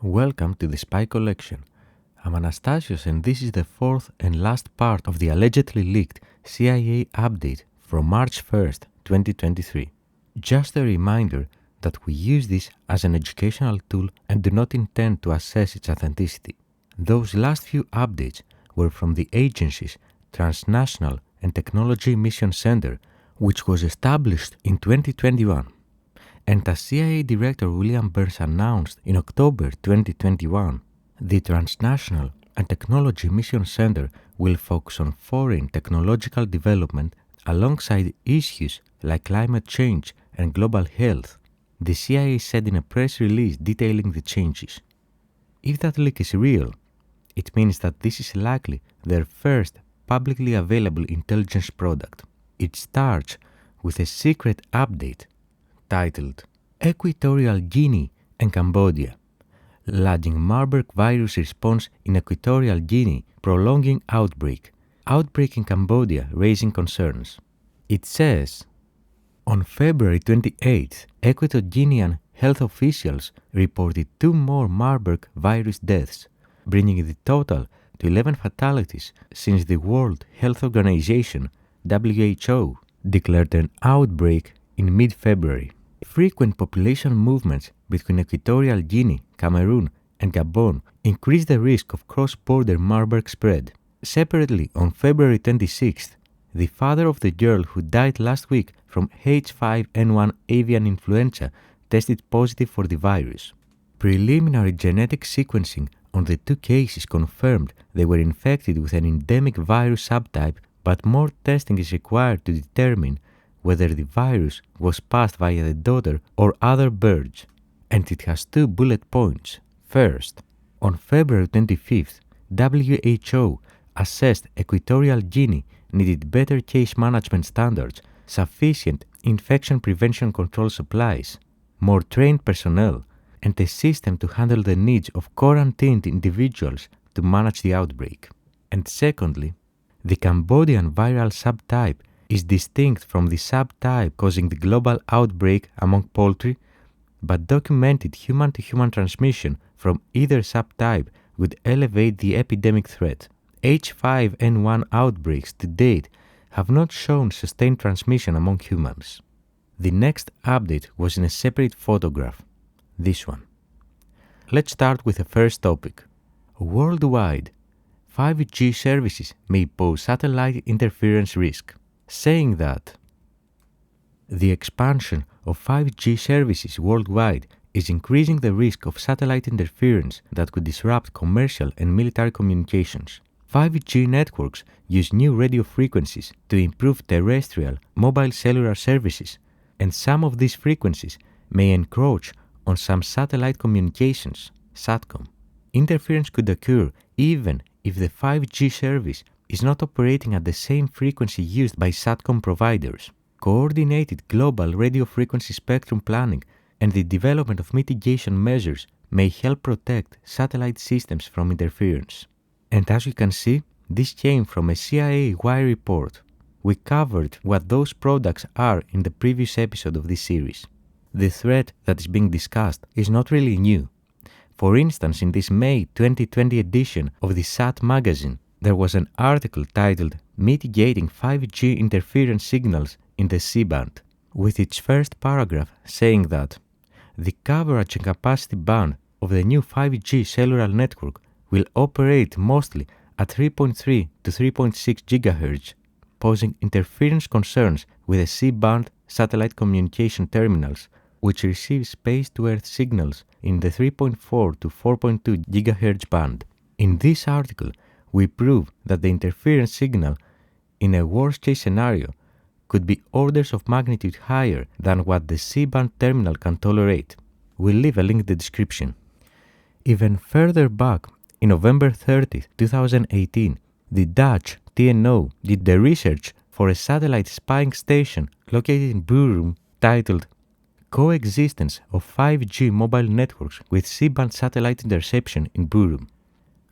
Welcome to the Spy Collection. I'm Anastasios and this is the fourth and last part of the allegedly leaked CIA update from March 1st, 2023. Just a reminder that we use this as an educational tool and do not intend to assess its authenticity. Those last few updates were from the agency's Transnational and Technology Mission Center, which was established in 2021. And as CIA Director William Burns announced in October 2021, the Transnational and Technology Mission Center will focus on foreign technological development alongside issues like climate change and global health, the CIA said in a press release detailing the changes. If that leak is real, it means that this is likely their first publicly available intelligence product. It starts with a secret update titled Equatorial Guinea and Cambodia, lagging Marburg virus response in Equatorial Guinea, prolonging outbreak in Cambodia raising concerns. It says, on February 28th, Equatorial health officials reported 2 more Marburg virus deaths, bringing the total to 11 fatalities since the World Health Organization, WHO, declared an outbreak in mid-February. Frequent population movements between Equatorial Guinea, Cameroon, and Gabon increase the risk of cross-border Marburg spread. Separately, on February 26th, the father of the girl who died last week from H5N1 avian influenza tested positive for the virus. Preliminary genetic sequencing on the 2 cases confirmed they were infected with an endemic virus subtype, but more testing is required to determine whether the virus was passed via the daughter or other birds, and it has 2 bullet points. First, on February 25th, WHO assessed Equatorial Guinea needed better case management standards, sufficient infection prevention control supplies, more trained personnel, and a system to handle the needs of quarantined individuals to manage the outbreak. And secondly, the Cambodian viral subtype is distinct from the subtype causing the global outbreak among poultry, but documented human-to-human transmission from either subtype would elevate the epidemic threat. H5N1 outbreaks to date have not shown sustained transmission among humans. The next update was in a separate photograph, this one. Let's start with the first topic. Worldwide, 5G services may pose satellite interference risk, saying that the expansion of 5G services worldwide is increasing the risk of satellite interference that could disrupt commercial and military communications. 5G networks use new radio frequencies to improve terrestrial, mobile cellular services, and some of these frequencies may encroach on some satellite communications, SATCOM. Interference could occur even if the 5G service is not operating at the same frequency used by SATCOM providers. Coordinated global radio frequency spectrum planning and the development of mitigation measures may help protect satellite systems from interference. And as you can see, this came from a CIA Wire report. We covered what those products are in the previous episode of this series. The threat that is being discussed is not really new. For instance, in this May 2020 edition of the SAT magazine, there was an article titled Mitigating 5G Interference Signals in the C-band, with its first paragraph saying that the coverage and capacity band of the new 5G cellular network will operate mostly at 3.3 to 3.6 GHz, posing interference concerns with the C-band satellite communication terminals, which receive space-to-earth signals in the 3.4 to 4.2 GHz band. In this article, we prove that the interference signal in a worst-case scenario could be orders of magnitude higher than what the C-band terminal can tolerate. We'll leave a link in the description. Even further back, in November 30, 2018, the Dutch TNO did the research for a satellite spying station located in Burum titled Coexistence of 5G Mobile Networks with C-band Satellite Interception in Burum,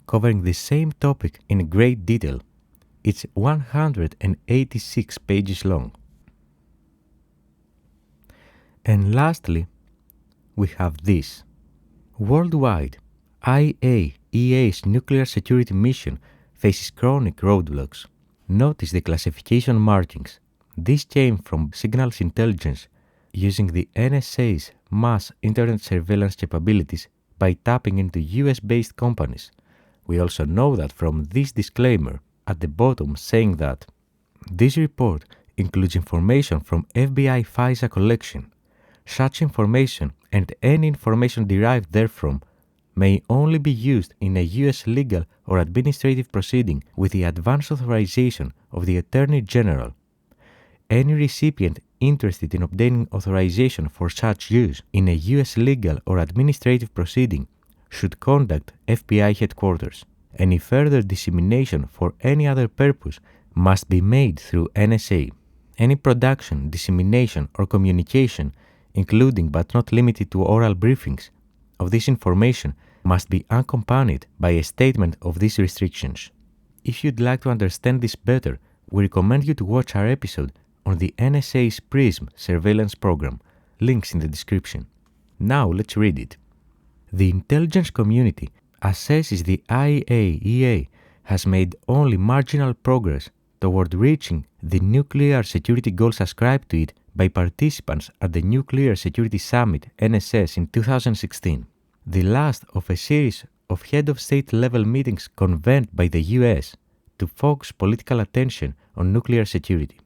covering the same topic in great detail. It's 186 pages long. And lastly, we have this. Worldwide, IAEA's nuclear security mission faces chronic roadblocks. Notice the classification markings. This came from signals intelligence using the NSA's mass internet surveillance capabilities by tapping into US-based companies. We also know that from this disclaimer at the bottom saying that this report includes information from FBI FISA collection. Such information and any information derived therefrom may only be used in a US legal or administrative proceeding with the advance authorization of the Attorney General. Any recipient interested in obtaining authorization for such use in a US legal or administrative proceeding should contact FBI headquarters. Any further dissemination for any other purpose must be made through NSA. Any production, dissemination, or communication, including but not limited to oral briefings, of this information must be accompanied by a statement of these restrictions. If you'd like to understand this better, we recommend you to watch our episode on the NSA's PRISM surveillance program, links in the description. Now let's read it. The intelligence community assesses the IAEA has made only marginal progress toward reaching the nuclear security goals ascribed to it by participants at the Nuclear Security Summit NSS in 2016, the last of a series of head of state level meetings convened by the US to focus political attention on nuclear security.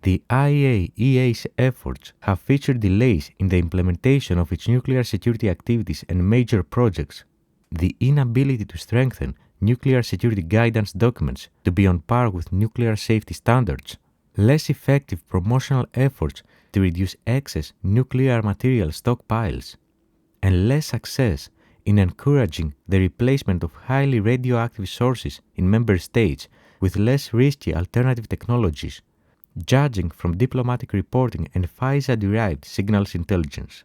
The IAEA's efforts have featured delays in the implementation of its nuclear security activities and major projects, the inability to strengthen nuclear security guidance documents to be on par with nuclear safety standards, less effective promotional efforts to reduce excess nuclear material stockpiles, and less success in encouraging the replacement of highly radioactive sources in member states with less risky alternative technologies, judging from diplomatic reporting and FISA-derived signals intelligence.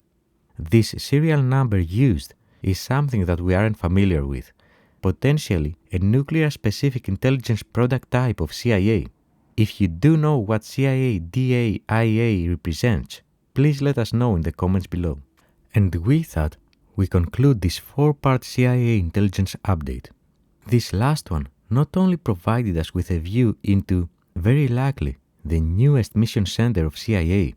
This serial number used is something that we aren't familiar with, potentially a nuclear-specific intelligence product type of CIA. If you do know what CIA DAIA represents, please let us know in the comments below. And with that, we conclude this 4-part CIA intelligence update. This last one not only provided us with a view into, very likely, the newest mission center of CIA,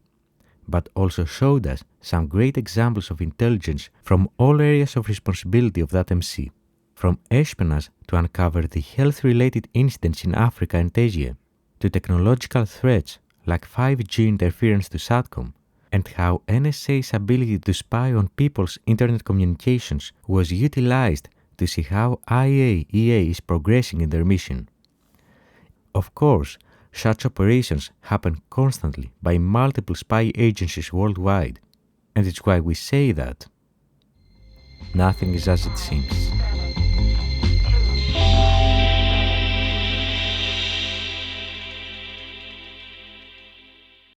but also showed us some great examples of intelligence from all areas of responsibility of that MC, from espionage to uncover the health-related incidents in Africa and Asia, to technological threats like 5G interference to SATCOM, and how NSA's ability to spy on people's internet communications was utilized to see how IAEA is progressing in their mission. Of course, such operations happen constantly by multiple spy agencies worldwide, and it's why we say that nothing is as it seems.